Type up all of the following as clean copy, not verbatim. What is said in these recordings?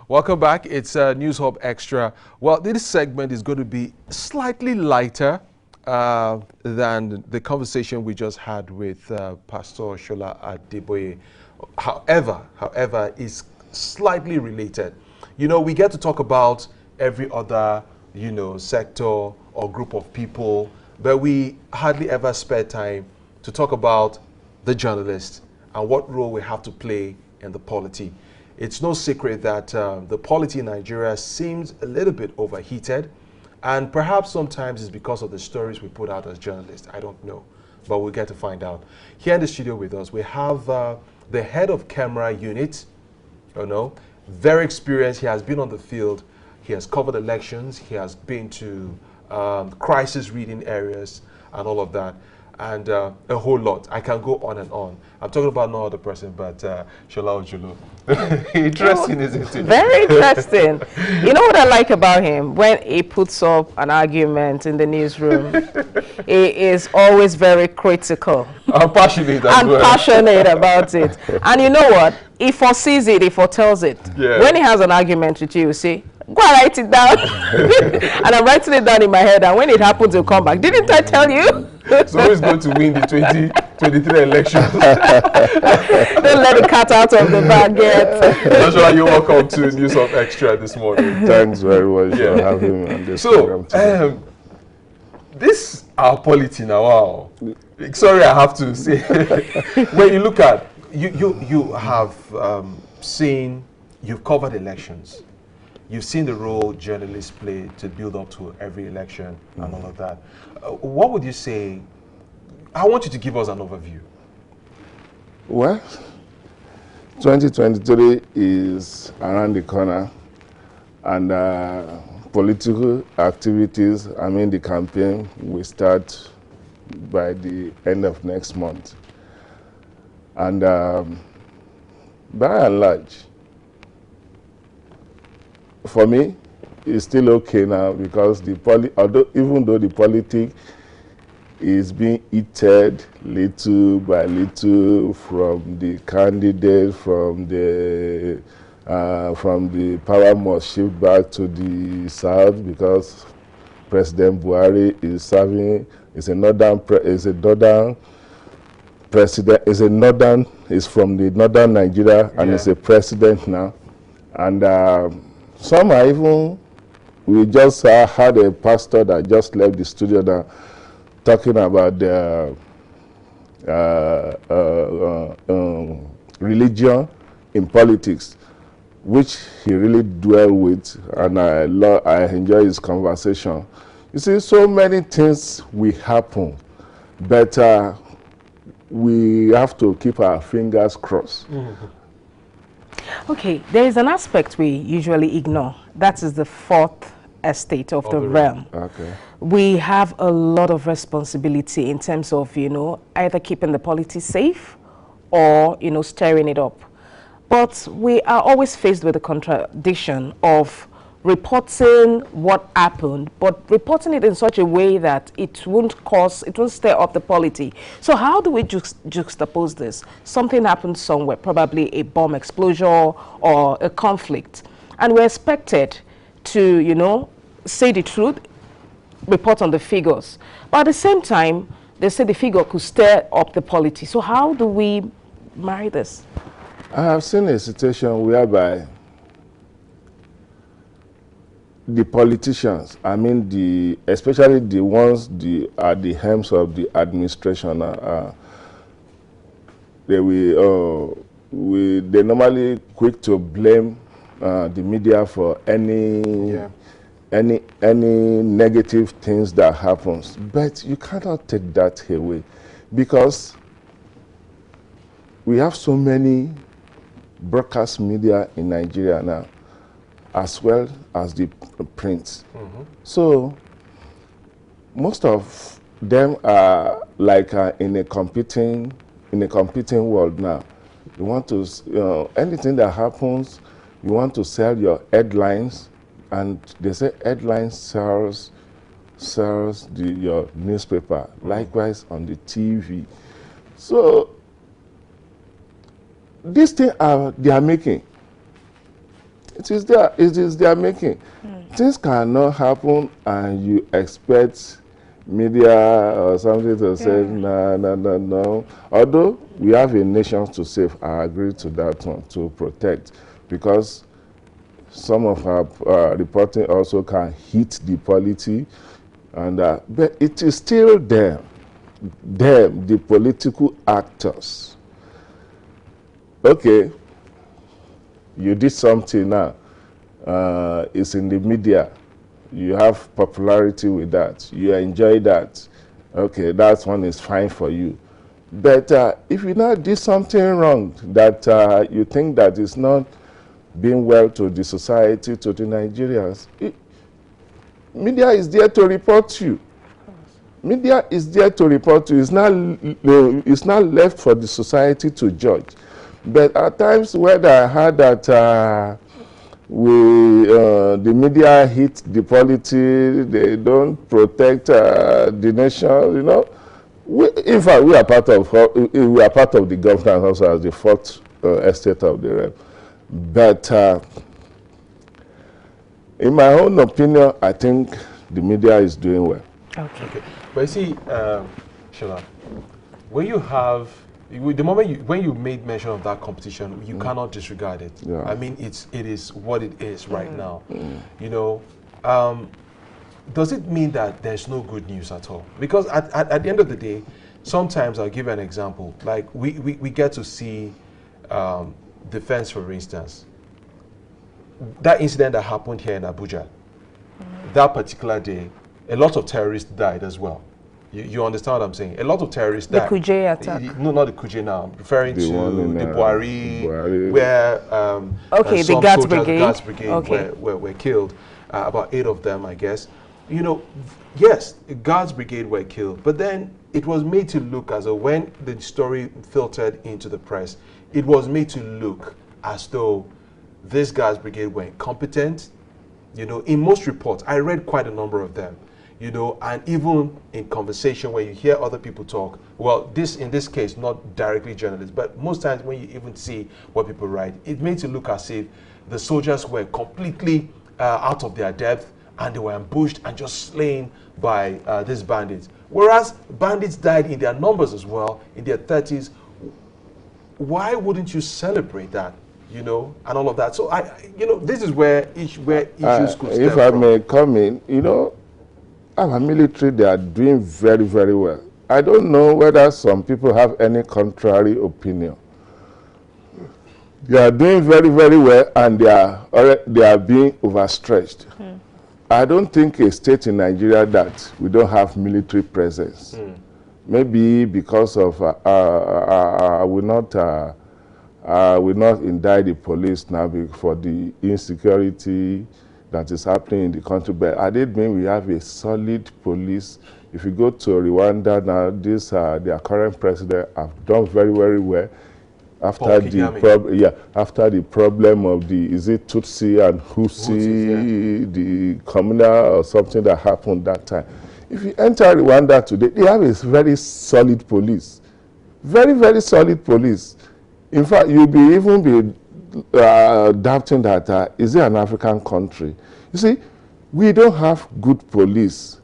Welcome back. It's News Hub Extra. Well, this segment is going to be slightly lighter than the conversation we just had with Pastor Shola Adeboye. However, is slightly related. You know, we get to talk about every other, sector or group of people, but we hardly ever spare time to talk about the journalist and what role we have to play in the polity. It's no secret that the polity in Nigeria seems a little bit overheated, and perhaps sometimes it's because of the stories we put out as journalists. I don't know, but we'll get to find out. Here in the studio with us, we have the head of camera unit, very experienced. He has been on the field. He has covered elections. He has been to crisis reading areas and all of that. And a whole lot. I can go on and on. I'm talking about no other person but Shola Ojulu. Interesting, isn't it? Very interesting. You know what I like about him? When he puts up an argument in the newsroom, he is always very critical. And passionate passionate about it. And you know what? He foresees it, he foretells it. Yeah. When he has an argument with you, you say, go and write it down. And I'm writing it down in my head, and when it happens, he'll come back. Didn't I tell you? So who's going to win the 2023 election? Don't let the cat out of the bag yet. Joshua, you're welcome to News of Extra this morning. Thanks very much for having me on this program today. This our polity now. Wow. Sorry, I have to say. When you look at, you have seen, you've covered elections. You've seen the role journalists play to build up to every election and all of that. What would you say? I want you to give us an overview. Well, 2023 is around the corner, and political activities, the campaign, will start by the end of next month. And by and large, for me, it's still okay now, because even though the politics is being heated little by little from the candidate, from the power must shift back to the south, because President Buhari is serving, is from the northern Nigeria, and is a president now. And some are even, we just had a pastor that just left the studio now talking about the religion in politics, which he really dwelled with, and I enjoy his conversation. You see, so many things will happen, but we have to keep our fingers crossed. Mm-hmm. Okay, there is an aspect we usually ignore. That is the fourth estate of the realm. Okay. We have a lot of responsibility in terms of, either keeping the polity safe or, stirring it up. But we are always faced with the contradiction of reporting what happened, but reporting it in such a way that it won't stir up the polity. So how do we juxtapose this? Something happened somewhere, probably a bomb explosion or a conflict, and we're expected to, say the truth, report on the figures. But at the same time, they say the figure could stir up the polity. So how do we marry this? I have seen a situation whereby the politicians, especially the ones at the helms of the administration, they normally quick to blame the media for any negative things that happens. But you cannot take that away, because we have so many broadcast media in Nigeria now, as well as the print. Mm-hmm. So most of them are like in a competing world now. You want to, anything that happens, you want to sell your headlines, and they say headlines sells your newspaper. Mm-hmm. Likewise on the TV. So this thing they are making, It is their making. Things cannot happen and you expect media or something to say, no, no, no, no. Although we have a nation to save, I agree to that one, to protect, because some of our reporting also can hit the polity, and but it is still them, the political actors. Okay, you did something now, it's in the media, you have popularity with that, you enjoy that, okay, that one is fine for you. But if you now did something wrong that you think that is not being well to the society, to the Nigerians, media is there to report you. Media is there to report you. It's not left for the society to judge. But at times when I heard that the media hit the polity, they don't protect the nation, you know. In fact, we are part of the governance also as the fourth estate of the realm. But in my own opinion, I think the media is doing well. Okay. But you see, Shola, when you have, the moment when you made mention of that competition, you cannot disregard it. Yeah. I mean, it is what it is right now. You know, does it mean that there's no good news at all? Because at the end of the day, sometimes I'll give an example. Like we get to see defense, for instance. That incident that happened here in Abuja, that particular day, a lot of terrorists died as well. You understand what I'm saying? A lot of terrorists died. The Kuje attack. No, not the Kuje now. I'm referring The to one in, the Buhari, where okay, the some Guards soldiers, Brigade. Guards Brigade Okay. were killed. About 8 of them, I guess. You know, yes, the Guards Brigade were killed, but then it was made to look as though when the story filtered into the press, it was made to look as though this Guards Brigade were incompetent. You know, in most reports, I read quite a number of them, you know, and even in conversation where you hear other people talk, well, in this case, not directly journalists, but most times when you even see what people write, it makes it look as if the soldiers were completely out of their depth and they were ambushed and just slain by these bandits. Whereas bandits died in their numbers as well, in their 30s. Why wouldn't you celebrate that? You know, and all of that. So you know, this is where issues could stem if I from. may come in, you know, our military, they are doing very, very well. I don't know whether some people have any contrary opinion. They are doing very, very well, and they are being overstretched. I don't think a state in Nigeria that we don't have military presence. Maybe because of I will not indict the police now for the insecurity that is happening in the country, but I did mean we have a solid police. If you go to Rwanda now, their current president have done very, very well after the problem of the, is it Tutsi and Husi, the communal or something that happened that time. If you enter Rwanda today, they have a very solid police, very, very solid police. In fact, you'll even be doubting that, is it an African country? You see, we don't have good police.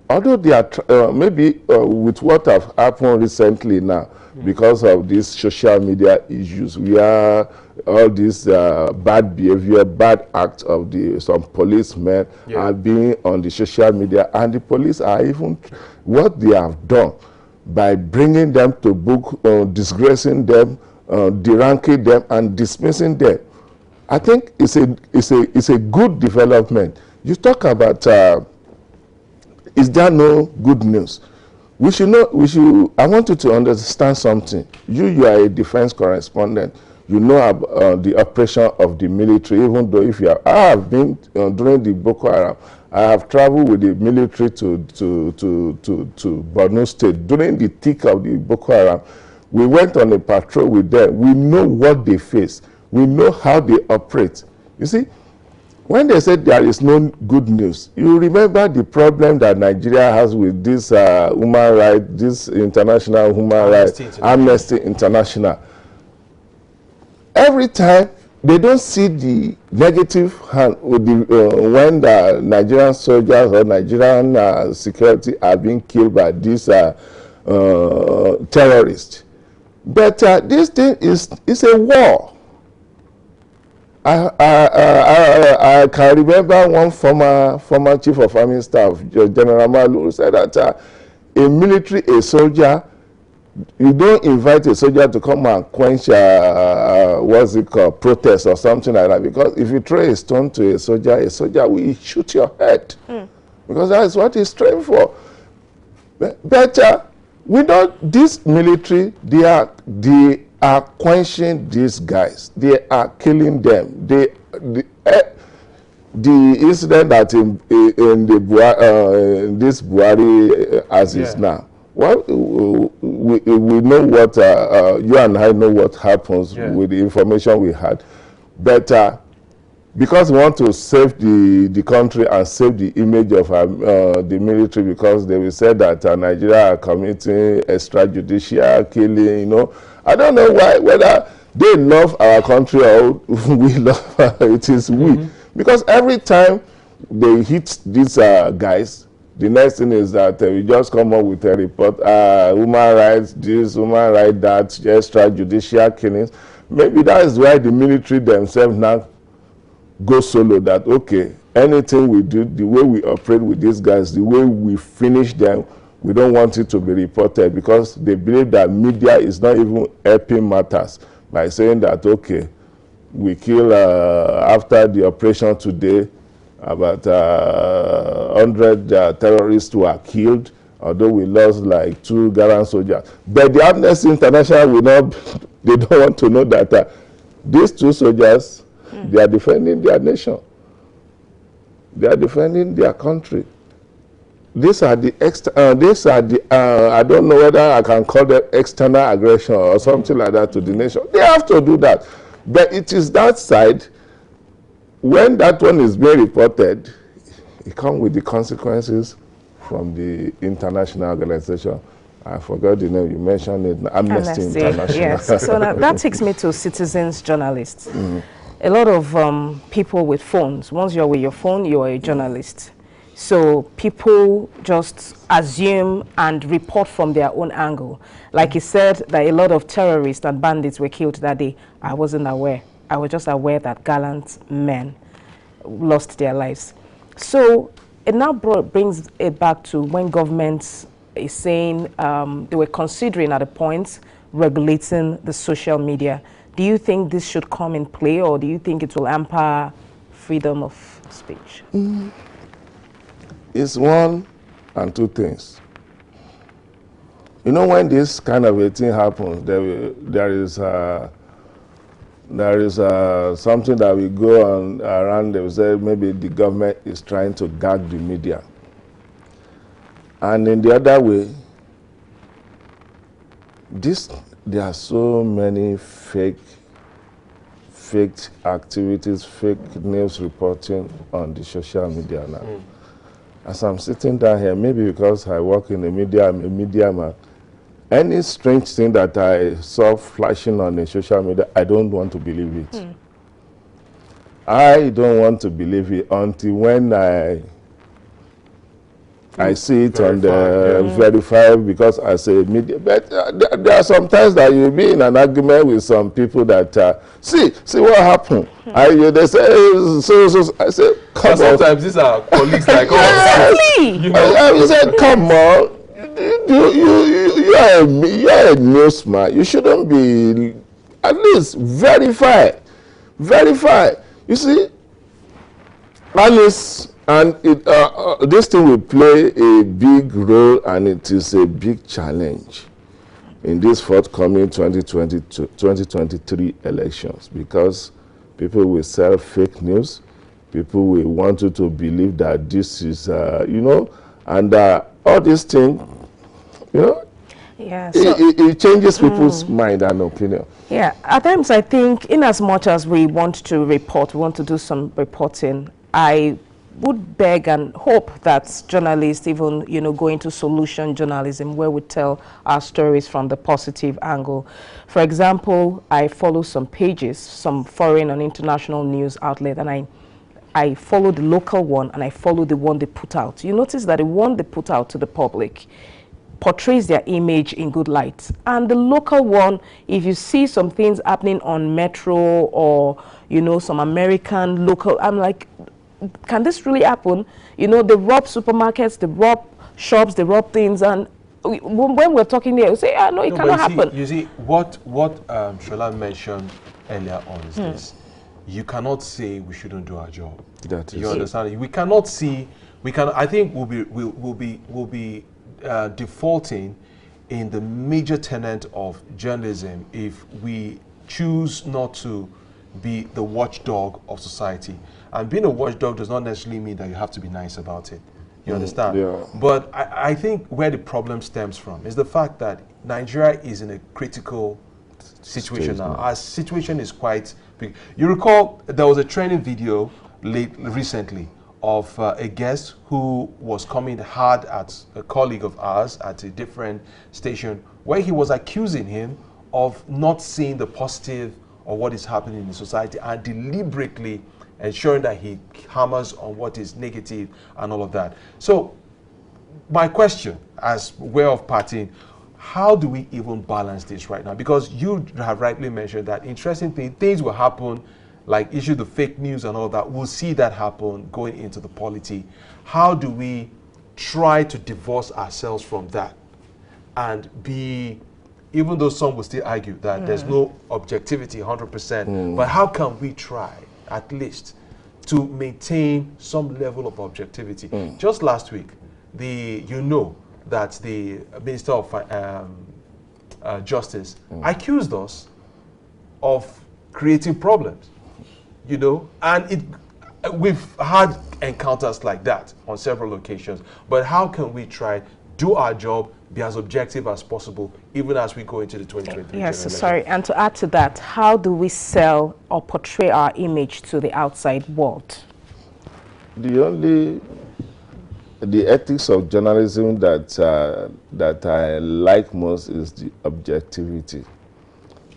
Although they are, maybe with what have happened recently now, because of these social media issues, we are all this bad behavior, bad acts of some policemen are being on the social media, and the police are even, what they have done by bringing them to book, disgracing them, deranking them and dismissing them. I think it's a good development. You talk about is there no good news? I want you to understand something. You are a defense correspondent. You know about the operation of the military, even though I have been during the Boko Haram. I have traveled with the military to Borno State during the thick of the Boko Haram. We went on a patrol with them. We know what they face. We know how they operate. You see, when they said there is no good news, you remember the problem that Nigeria has with this human rights, this international human rights, Amnesty International. Every time they don't see the negative hand with the, when the Nigerian soldiers or Nigerian security are being killed by these terrorists. But this thing is a war. I can remember one former chief of army staff, General Malu, who said that a soldier, you don't invite a soldier to come and quench what's it called, protest or something like that, because if you throw a stone to a soldier will shoot your head, because that is what he's trained for. But we don't, this military, they are quenching these guys. They are killing them. The incident that in this Buhari as is now. Well, we know what you and I know what happens with the information we had, but because we want to save the country and save the image of the military, because they will say that Nigeria are committing extrajudicial killing, you know. I don't know why, whether they love our country or we love it is we. Because every time they hit these guys, the next thing is that we just come up with a report, human rights this, human rights that, extrajudicial killings. Maybe that is why the military themselves now go solo, that okay, anything we do, the way we operate with these guys, the way we finish them, we don't want it to be reported, because they believe that media is not even helping matters by saying that okay, we kill after the operation today about 100 terrorists who are killed, although we lost like 2 Ghanaian soldiers. But the Amnesty International will not, they don't want to know that these 2 soldiers, they are defending their nation. They are defending their country. These are the I don't know whether I can call them external aggression or something like that to the nation. They have to do that. But it is that side, when that one is being reported, it comes with the consequences from the international organization. I forgot the name, you mentioned it, Amnesty International. Yes, so that takes me to citizens journalists. A lot of people with phones, once you're with your phone, you're a journalist. So people just assume and report from their own angle. Like you said, that a lot of terrorists and bandits were killed that day. I wasn't aware. I was just aware that gallant men lost their lives. So it now brings it back to when government is saying they were considering at a point regulating the social media. Do you think this should come in play, or do you think it will hamper freedom of speech? It's one and two things. You know, when this kind of a thing happens, there is something that we go on around. They will say maybe the government is trying to gag the media, and in the other way, there are so many fake activities, fake news reporting on the social media now. As I'm sitting down here, maybe because I work in the media, I'm a media man, any strange thing that I saw flashing on the social media, I don't want to believe it. I don't want to believe it until when I see it on the verified, because I say media. But there are some times that you'll be in an argument with some people that see what happened. They say I say come on. Sometimes these are colleagues like us. You know? I said come on. You are a newsman. You shouldn't be, at least verify. You see, and this thing will play a big role, and it is a big challenge in this forthcoming 2023 elections, because people will sell fake news. People will want you to believe that this is, and all these things, Yeah, it changes people's mind and opinion. Yeah, at times I think in as much as we want to report, we want to do some reporting, I would beg and hope that journalists even, you know, go into solution journalism where we tell our stories from the positive angle. For example, I follow some pages, some foreign and international news outlet, and I follow the local one and I follow the one they put out. You notice that the one they put out to the public portrays their image in good light. And the local one, if you see some things happening on Metro or, you know, some American local, I'm like, can this really happen? You know, they rob supermarkets, they rob shops, they rob things, and when we're talking there, we say, no, it cannot happen. You see, what Shola mentioned earlier on is this. You cannot say we shouldn't do our job. That is you understand? We cannot see, I think we'll be defaulting in the major tenet of journalism if we choose not to be the watchdog of society. And being a watchdog does not necessarily mean that you have to be nice about it. You understand? Yeah. But I think where the problem stems from is the fact that Nigeria is in a critical situation now. Our situation is quite big. You recall there was a training video recently of a guest who was coming hard at a colleague of ours at a different station, where he was accusing him of not seeing the positive of what is happening in the society and deliberately ensuring that he hammers on what is negative and all of that. So my question, as way of parting, how do we even balance this right now? Because you have rightly mentioned that interesting things will happen, like issue the fake news and all that. We'll see that happen going into the polity. How do we try to divorce ourselves from that and be, even though some will still argue that there's no objectivity 100%, but how can we try at least to maintain some level of objectivity? Just last week, you know that the Minister of Justice accused us of creating problems, you know, and we've had encounters like that on several occasions. But how can we try do our job, be as objective as possible, even as we go into the 2023 Yes, election? sorry. And to add to that, how do we sell or portray our image to the outside world? The ethics of journalism that I like most is the objectivity,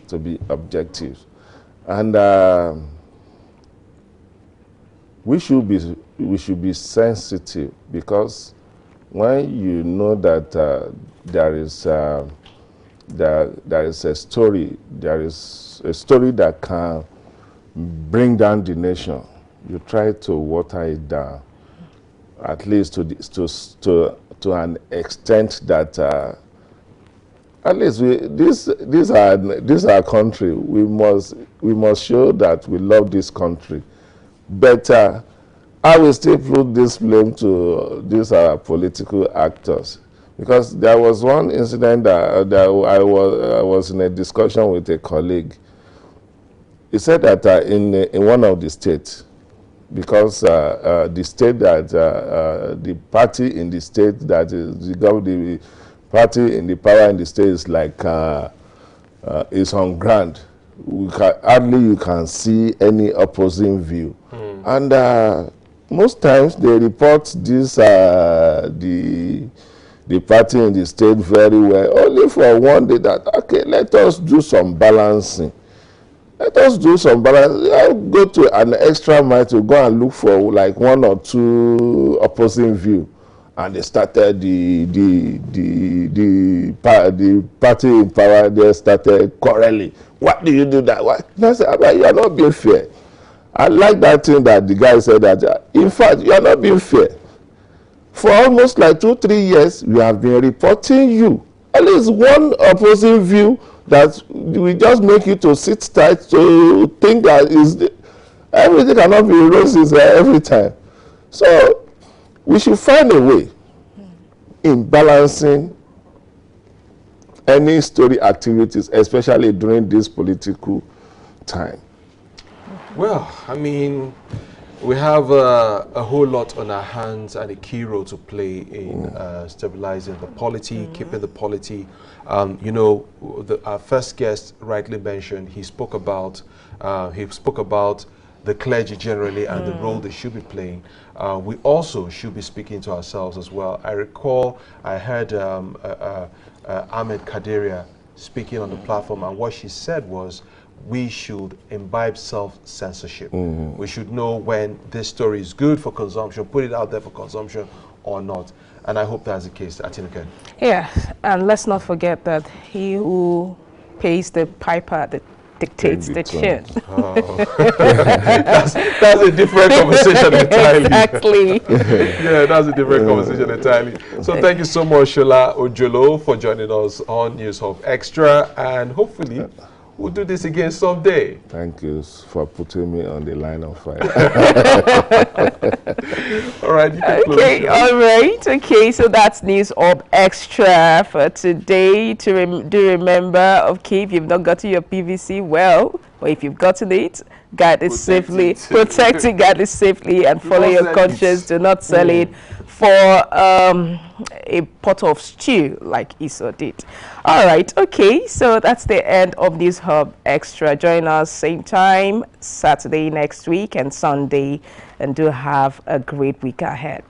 to be objective. And we should be sensitive, because when you know that there is a story that can bring down the nation, you try to water it down, at least to an extent that at least this is our country. We must show that we love this country. But I will still put this blame to these political actors, because there was one incident that I was in a discussion with a colleague. He said that in one of the states, because the state that the party in the state that is the party in the power in the state is like is on ground. Hardly you can see any opposing view, and most times they report this the party in the state very well, only for one day that, okay, let us do some balancing. Let us do some balance. I'll go to an extra mile to go and look for like one or two opposing view, and they started the party in power. They started quarreling. What do you do that? What? And I said, you are not being fair. I like that thing that the guy said that, in fact, you are not being fair. For almost like 2-3 years, we have been reporting you. At least one opposing view that we just make you to sit tight to think that everything cannot be roses every time. So we should find a way in balancing any story activities, especially during this political time. Well, I mean, we have a whole lot on our hands and a key role to play in stabilizing the polity, keeping the polity. You know, our first guest rightly mentioned, he spoke about the clergy generally and the role they should be playing, we also should be speaking to ourselves as well. I recall I heard Ahmed Kaderia speaking on the platform, and what she said was, we should imbibe self-censorship. We should know when this story is good for consumption, put it out there for consumption or not. And I hope that's the case. Atinuke. Yeah, and let's not forget that he who pays the piper that dictates the tune. That's a different conversation entirely. Exactly. Yeah, that's a different conversation entirely. So thank you so much, Shola Ojolo, for joining us on News Hub Extra, and hopefully we'll do this again someday. Thank you for putting me on the line of fire. All right. You can Okay, all right. Okay, so that's News Hub Extra for today. Do remember, okay, if you've not gotten your PVC, well, or if you've gotten it, guard it safely, protect it, guard it safely, and follow your conscience. Do not sell it for a pot of stew like Esau did. All right, okay, so that's the end of News Hub Extra. Join us same time, Saturday next week and Sunday, and do have a great week ahead.